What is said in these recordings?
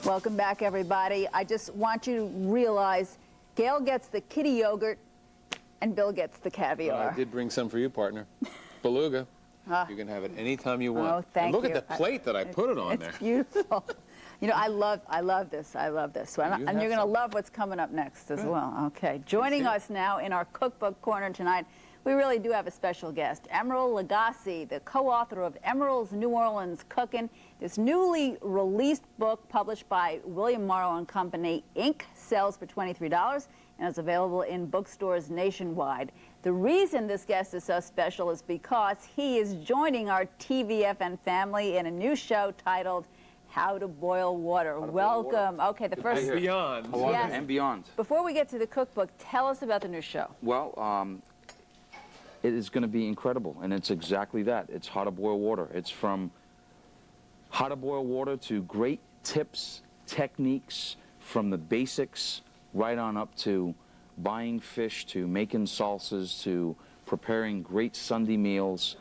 Welcome back, everybody. I just want you to realize Gail gets the kitty yogurt and Bill gets the caviar. I did bring some for you, partner. Beluga. You can have it anytime you want. Oh, thank you. Look at the plate that I put it on there. It's beautiful. You know, I love this. I love this. And you're going to love what's coming up next as well. Okay. Joining us now in our cookbook corner tonight, we really do have a special guest, Emeril Lagasse, the co-author of Emeril's New Orleans Cooking. This newly released book, published by William Morrow & Company, Inc., sells for $23 and is available in bookstores nationwide. The reason this guest is so special is because he is joining our TVFN family in a new show titled How to Boil Water. Welcome. Okay, the first... And beyond. Yes. And beyond. Before we get to the cookbook, tell us about the new show. Well, it is going to be incredible, and it's exactly that. It's how to boil water. It's from how to boil water to great tips, techniques, from the basics right on up to buying fish, to making salsas, to preparing great Sunday meals.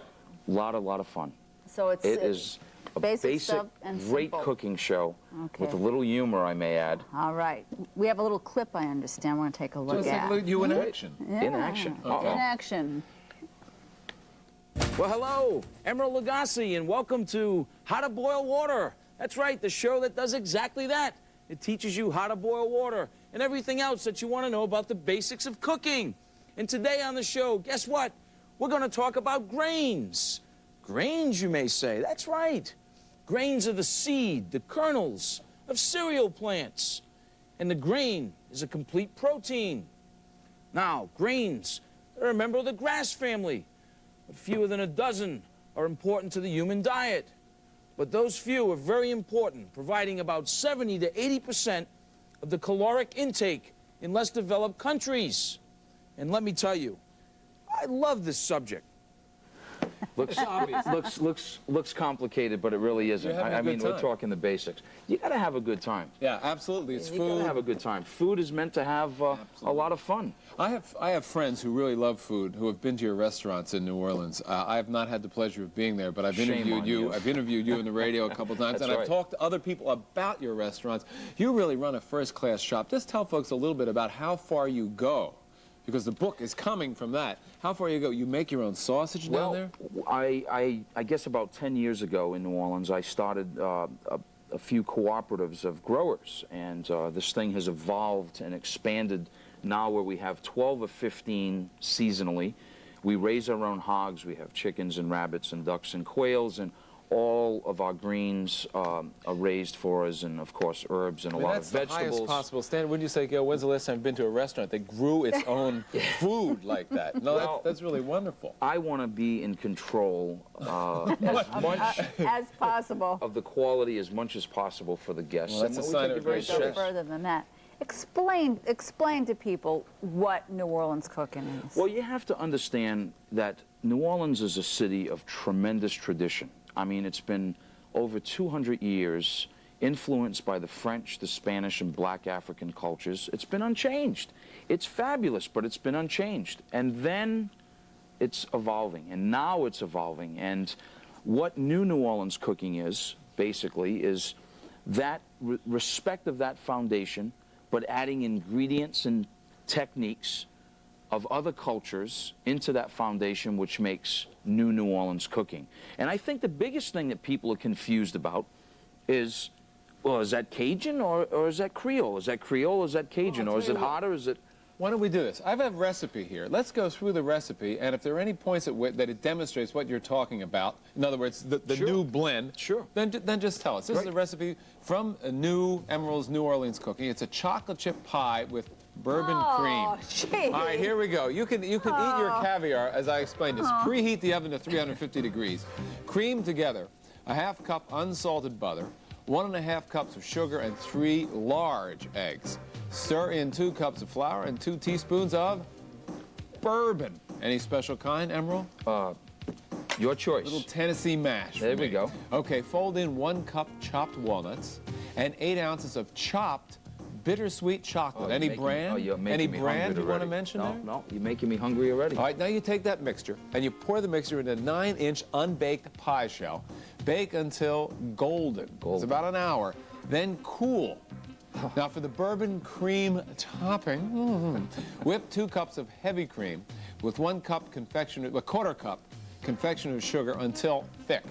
A lot of fun. So it is a basic stuff and great simple cooking show, okay, with a little humor, I may add. All right. We have a little clip, I understand. We're going to take a look Just at. Look at you in action. Yeah. In action. Okay. In action. Well, hello, Emeril Lagasse, and welcome to How to Boil Water. That's right, the show that does exactly that. It teaches you how to boil water and everything else that you want to know about the basics of cooking. And today on the show, guess what? We're going to talk about grains. Grains, you may say. That's right. Grains are the seed, the kernels of cereal plants. And the grain is a complete protein. Now, grains are a member of the grass family. But fewer than a dozen are important to the human diet. But those few are very important, providing about 70 to 80% of the caloric intake in less developed countries. And let me tell you, I love this subject. Looks complicated, but it really isn't. I mean, we're talking the basics. You got to have a good time. Yeah, absolutely. It's food. You got to have a good time. Food is meant to have a lot of fun. I have friends who really love food who have been to your restaurants in New Orleans. I have not had the pleasure of being there, but I've interviewed you. I've interviewed you in the radio a couple times, and I've talked to other people about your restaurants. You really run a first-class shop. Just tell folks a little bit about how far you go, because the book is coming from that. How far you go? You make your own sausage down there? I guess about 10 years ago in New Orleans, I started a few cooperatives of growers, and this thing has evolved and expanded now where we have 12 or 15 seasonally. We raise our own hogs. We have chickens and rabbits and ducks and quails, and all of our greens are raised for us, and of course herbs and a lot of vegetables. That's the highest possible standard. Wouldn't you say, Gail, when's the last time you've been to a restaurant that grew its own food like that? No, well, that's really wonderful. I want to be in control as much as possible of the quality as much as possible for the guests. Well, that's a sign of great chef. Further than that. Explain to people what New Orleans cooking is. Well, you have to understand that New Orleans is a city of tremendous tradition. I mean, it's been over 200 years influenced by the French, the Spanish, and black African cultures. It's been unchanged. It's fabulous, but it's been unchanged. And then it's evolving, and now it's evolving. And what New Orleans cooking is, basically, is that respect of that foundation, but adding ingredients and techniques of other cultures into that foundation, which makes New Orleans cooking. And I think the biggest thing that people are confused about is, well, is that Cajun or is that Creole? Is that Creole or is that Cajun? Or is it hot or is it... Why don't we do this? I have a recipe here. Let's go through the recipe, and if there are any points that it demonstrates what you're talking about, in other words, the new blend, then just tell us. This is a recipe from Emeril's New Orleans Cooking. It's a chocolate chip pie with bourbon cream. Geez. All right, here we go. You can eat your caviar, as I explained. Just preheat the oven to 350 degrees. Cream together a ½ cup unsalted butter, 1½ cups of sugar, and 3 large eggs. Stir in 2 cups of flour and 2 teaspoons of bourbon. Any special kind, Emeril? Your choice. Little Tennessee mash. There we go. Okay, fold in 1 cup chopped walnuts and 8 ounces of chopped bittersweet chocolate. Any brand? Any brand you want to mention there? No, you're making me hungry already. All right, now you take that mixture and you pour the mixture in a 9-inch unbaked pie shell. Bake until golden. It's about an hour. then cool. Now for the bourbon cream topping, whip 2 cups of heavy cream with 1 cup a quarter cup confectioner's sugar until thick.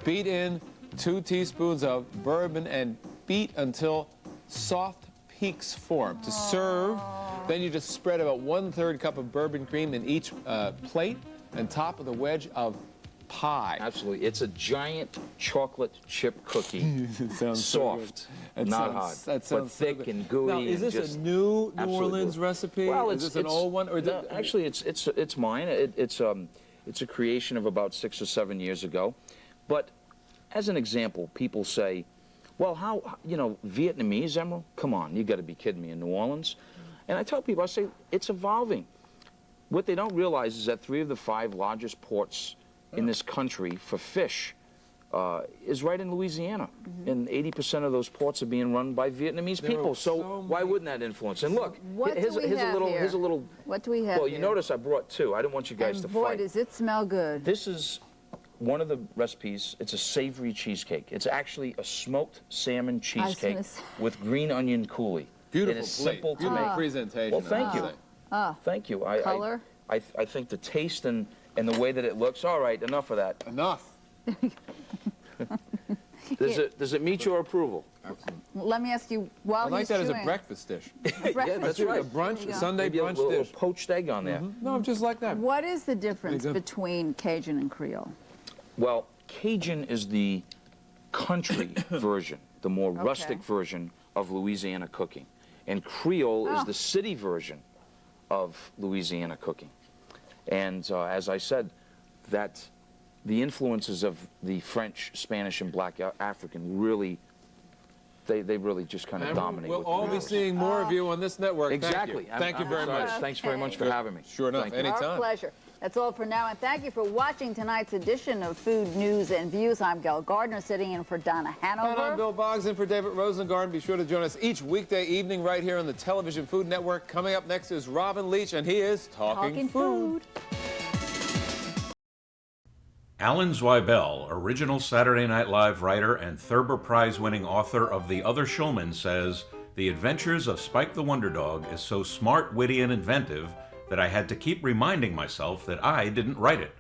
Beat in 2 teaspoons of bourbon and beat until soft peaks form. To serve, then you just spread about 1/3 cup of bourbon cream in each plate and top with a wedge of pie. Absolutely. It's a giant chocolate chip cookie. Sounds soft, so not hard, but thick and gooey. Now, is this just a new New absolutely Orleans good. recipe? Well, is this an old one? Or no, actually, it's mine. It's a creation of about 6 or 7 years ago. But as an example, people say, well, how, you know, Vietnamese, Emeril? Come on, you got to be kidding me, in New Orleans? And I tell people, I say, it's evolving. What they don't realize is that 3 of the 5 largest ports in this country for fish is right in Louisiana. And 80% of those ports are being run by Vietnamese people. So why wouldn't that influence? And look, here's a little. What do we have Well, you notice I brought 2. I didn't want you guys to boy, fight. does it smell good. This is one of the recipes. It's a savory cheesecake. It's actually a smoked salmon cheesecake with green onion coulis. Beautiful It is plate. simple to Beautiful make. presentation. Well, thank you. Thank you. Color? I think the taste and the way that it looks. All right, enough of that. Enough. Does it meet your approval? Let me ask you, while I like he's that as a chewing- breakfast dish. breakfast that's dish. right. A brunch, There you go. Sunday Maybe a brunch little dish. poached egg on there. No, just like that. What is the difference There you go. between Cajun and Creole? Well, Cajun is the country version, the more rustic version of Louisiana cooking. And Creole is the city version of Louisiana cooking. And as I said, that the influences of the French, Spanish, and Black African really, they really just kind of dominate. We'll all be seeing more of you on this network. Exactly. Thank you very much. Thanks very much for having me. Sure enough, Thank you. anytime. Our pleasure. That's all for now, and thank you for watching tonight's edition of Food News and Views. I'm Gail Gardner, sitting in for Donna Hanover. And I'm Bill Boggs in for David Rosengarten. Be sure to join us each weekday evening right here on the Television Food Network. Coming up next is Robin Leach, and he is Talking Food. Alan Zweibel, original Saturday Night Live writer and Thurber Prize-winning author of The Other Showman, says, "The Adventures of Spike the Wonder Dog is so smart, witty, and inventive that I had to keep reminding myself that I didn't write it."